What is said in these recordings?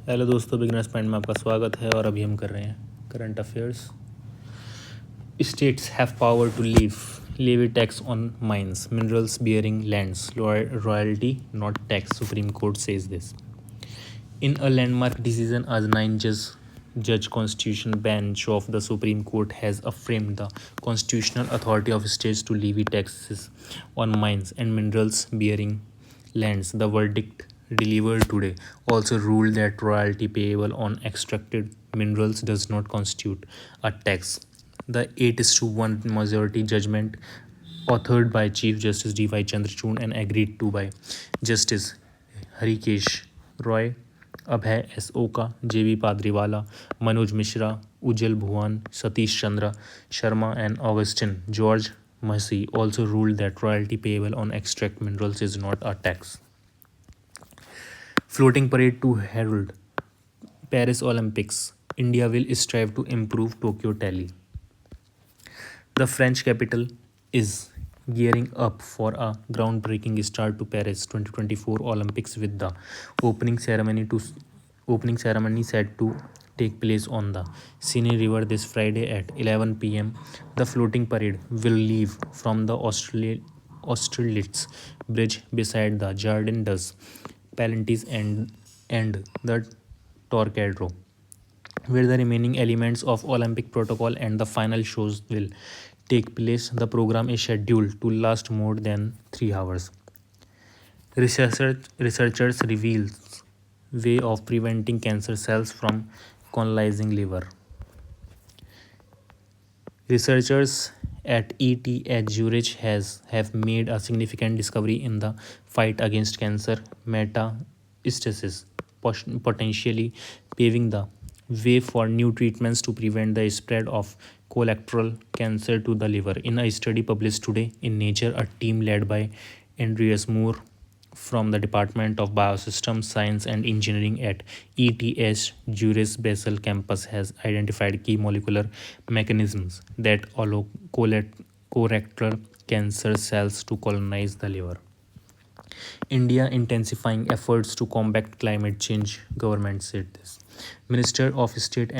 Hello दोस्तों, beginners point में आपका स्वागत है और अभी हम कर रहे हैं current affairs. States have power to levy tax on mines minerals bearing lands royalty not tax, supreme court says this in a landmark decision. As nine judge constitution bench of the Supreme Court has affirmed the constitutional authority of states to levy taxes on mines and minerals bearing lands. The verdict delivered today also ruled that royalty payable on extracted minerals does not constitute a tax. The 8-1 majority judgment, authored by Chief Justice D.Y. Chandrachud and agreed to by Justice Harikesh Roy, Abhay S ओका, जेबी पादरीवाला, मनोज मिश्रा, उज्जवल भुवन, Satish Chandra Sharma and Augustine George Massey also ruled that royalty payable on extract minerals is not a tax. Floating parade to herald Paris Olympics. India will strive to improve Tokyo tally. The French capital is gearing up for a groundbreaking start to Paris 2024 Olympics, with the opening ceremony set to take place on the Seine River this Friday at 11 p.m. The floating parade will leave from the Austerlitz Bridge beside the Jardin des Plantes and the Trocadero, where the remaining elements of Olympic protocol and the final shows will take place. The program is scheduled to last more than 3 hours. Researchers reveals way of preventing cancer cells from colonizing liver. Researchers at ETH Zurich have made a significant discovery in the fight against cancer metastasis, potentially paving the way for new treatments to prevent the spread of colorectal cancer to the liver. In a study published today in Nature, a team led by Andreas Moore from the Department of Biosystems Science and Engineering at ETH Zurich Basel campus has identified key molecular mechanisms that allow colorectal cancer cells to colonize the liver. India intensifying efforts to combat climate change, government said this. Minister of State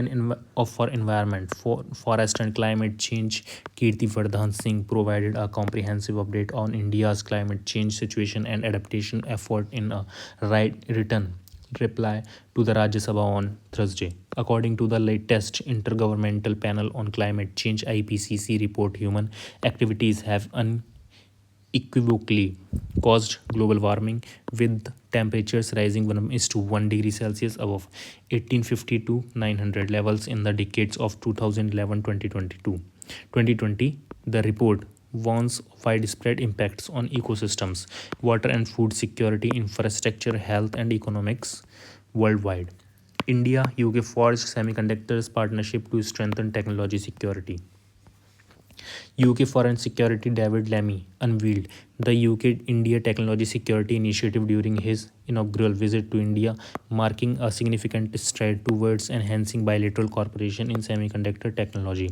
for Environment, Forest and Climate Change Kirti Vardhan Singh provided a comprehensive update on India's climate change situation and adaptation effort in a written reply to the Rajya Sabha on Thursday. According to the latest Intergovernmental Panel on Climate Change (IPCC) report, human activities have unequivocally caused global warming, with temperatures rising 1 degree Celsius above 1850 to 900 levels in the decades of 2011-2020. The report warns widespread impacts on ecosystems, water and food security, infrastructure, health, and economics worldwide. India UK forged semiconductors partnership to strengthen technology security. UK Foreign Secretary David Lammy unveiled the UK-India Technology Security Initiative during his inaugural visit to India, marking a significant stride towards enhancing bilateral cooperation in semiconductor technology.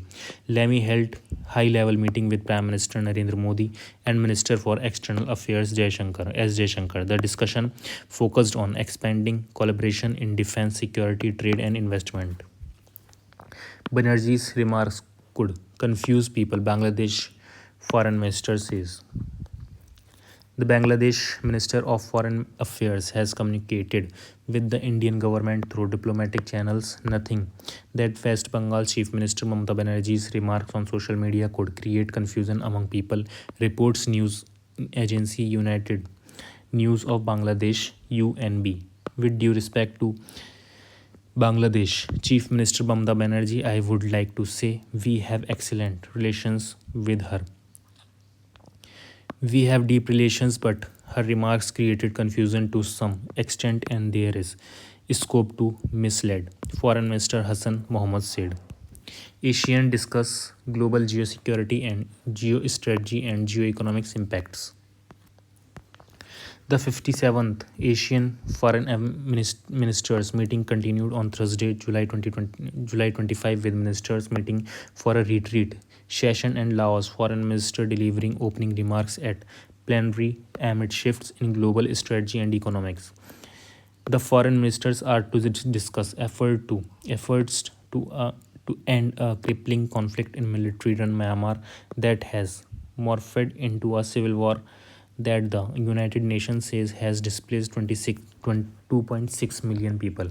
Lammy held high-level meeting with Prime Minister Narendra Modi and Minister for External Affairs Jaishankar. The discussion focused on expanding collaboration in defense, security, trade, and investment. Banerjee's remarks could confuse people, Bangladesh Foreign Minister says. The Bangladesh Minister of Foreign Affairs has communicated with the Indian government through diplomatic channels. Nothing that West Bengal Chief Minister Mamata Banerjee's remarks on social media could create confusion among people, reports news agency United News of Bangladesh UNB. With due respect to Bangladesh Chief Minister Mamata Banerjee, I would like to say we have excellent relations with her. We have deep relations, but her remarks created confusion to some extent and there is scope to mislead, Foreign Minister Hassan Mohammed said. ASEAN discuss global geosecurity and geostrategy and geoeconomics impacts. The 57th Asian Foreign Ministers meeting continued on Thursday, July 25, with ministers meeting for a retreat session and Laos Foreign Minister delivering opening remarks at plenary amid shifts in global strategy and economics. The foreign ministers are to discuss efforts to end a crippling conflict in military-run Myanmar that has morphed into a civil war that the United Nations says has displaced 2.6 million people.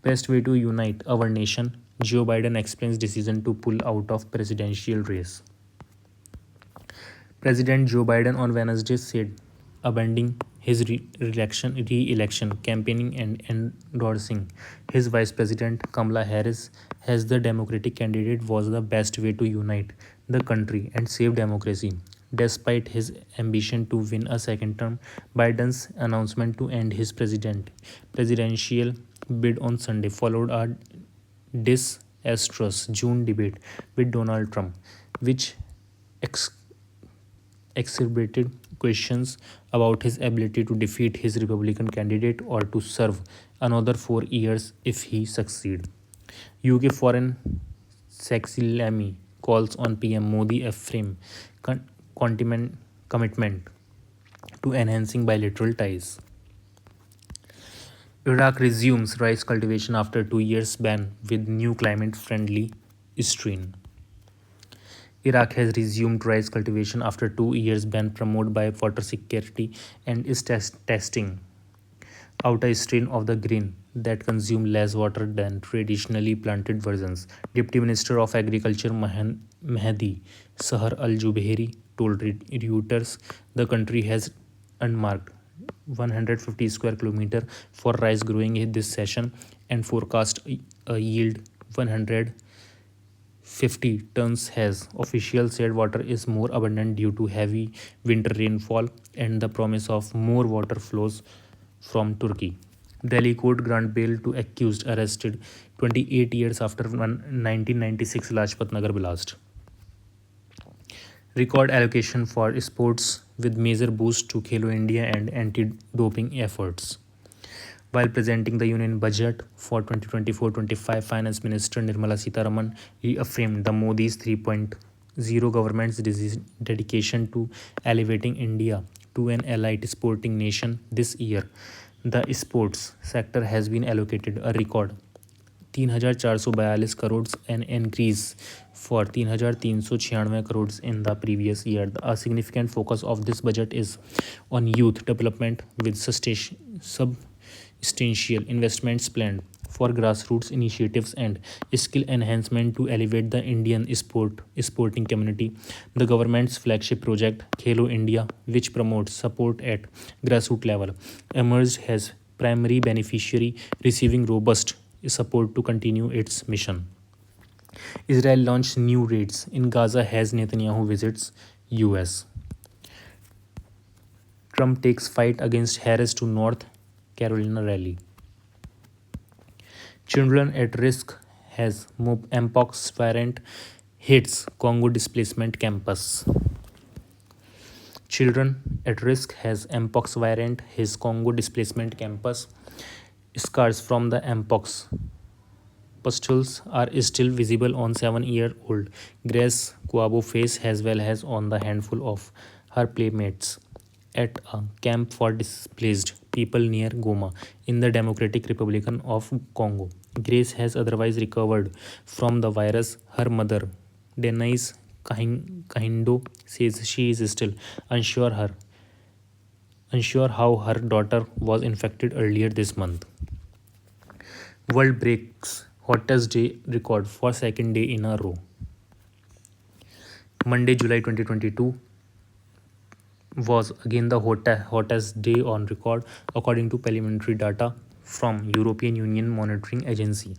Best way to unite our nation. Joe Biden explains decision to pull out of presidential race. President Joe Biden on Wednesday said abandoning his re-election campaigning and endorsing his Vice President Kamala Harris as the Democratic candidate was the best way to unite the country and save democracy. Despite his ambition to win a second term, Biden's announcement to end his presidential bid on Sunday followed a disastrous June debate with Donald Trump, which ex- exacerbated questions about his ability to defeat his Republican candidate or to serve another 4 years if he succeeds. UK Foreign Secretary calls on PM Modi affirm commitment to enhancing bilateral ties. Iraq resumes rice cultivation after 2 years ban with new climate-friendly strain. Iraq has resumed rice cultivation after 2 years ban promoted by water security and is testing out a strain of the grain that consume less water than traditionally planted versions. Deputy Minister of Agriculture Mehdi Sahar Al-Jubeiri told Reuters the country has unmarked 150 square kilometer for rice growing in this session and forecast a yield 150 tons has officials said water is more abundant due to heavy winter rainfall and the promise of more water flows from Turkey. Delhi court grant bail to accused arrested 28 years after 1996 Lajpat Nagar blast. Record allocation for sports with major boost to Khelo India and anti-doping efforts. While presenting the Union budget for 2024-25, Finance Minister Nirmala Sitharaman reaffirmed the Modi's 3.0 government's dedication to elevating India to an elite sporting nation this year. The sports sector has been allocated a record 3,442 crores, an increase for 3,396 crores in the previous year. A significant focus of this budget is on youth development with substantial investments planned for grassroots initiatives and skill enhancement to elevate the Indian sporting community. The government's flagship project, Khelo India, which promotes support at grassroots level, emerged as primary beneficiary, receiving robust support to continue its mission. Israel launched new raids in Gaza as Netanyahu visits US. Trump takes fight against Harris to North Carolina rally. Children at risk has Mpox variant hits Congo displacement campus. Children at risk has Mpox variant his Congo displacement campus. Scars from the Mpox pustules are still visible on 7-year-old Grace Kouabo face as well as on the handful of her playmates at a camp for displaced people near Goma in the Democratic Republic of Congo. Grace has otherwise recovered from the virus. Her mother, Denise Kahindo, says she is still unsure how her daughter was infected earlier this month. World breaks hottest day record for second day in a row. Monday, July 2022 was again the hottest day on record according to preliminary data from European Union Monitoring Agency.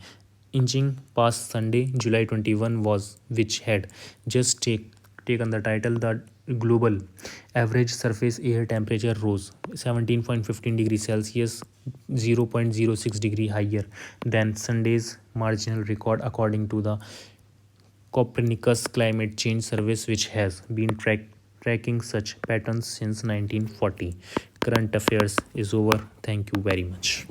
Inching past Sunday, July 21 was which had just taken the title. The global average surface air temperature rose 17.15 degrees Celsius, 0.06 degree higher than Sunday's marginal record according to the Copernicus Climate Change Service, which has been tracking such patterns since 1940. Current affairs is over. Thank you very much.